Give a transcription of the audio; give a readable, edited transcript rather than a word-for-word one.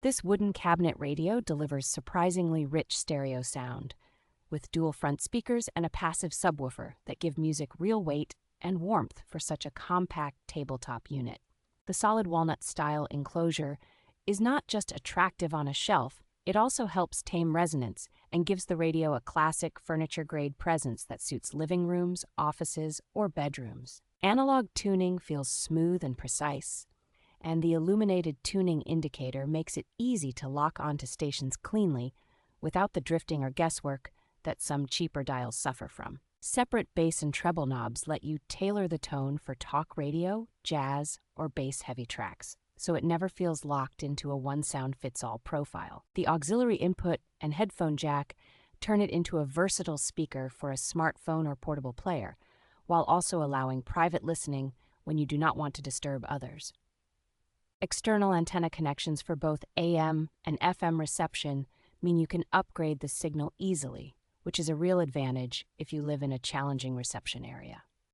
This wooden cabinet radio delivers surprisingly rich stereo sound, with dual front speakers and a passive subwoofer that give music real weight and warmth for such a compact tabletop unit. The solid walnut style enclosure is not just attractive on a shelf, it also helps tame resonance and gives the radio a classic furniture-grade presence that suits living rooms, offices, or bedrooms. Analog tuning feels smooth and precise, and the illuminated tuning indicator makes it easy to lock onto stations cleanly without the drifting or guesswork that some cheaper dials suffer from. Separate bass and treble knobs let you tailor the tone for talk radio, jazz, or bass-heavy tracks, so it never feels locked into a one-sound-fits-all profile. The auxiliary input and headphone jack turn it into a versatile speaker for a smartphone or portable player, while also allowing private listening when you do not want to disturb others. External antenna connections for both AM and FM reception mean you can upgrade the signal easily, which is a real advantage if you live in a challenging reception area.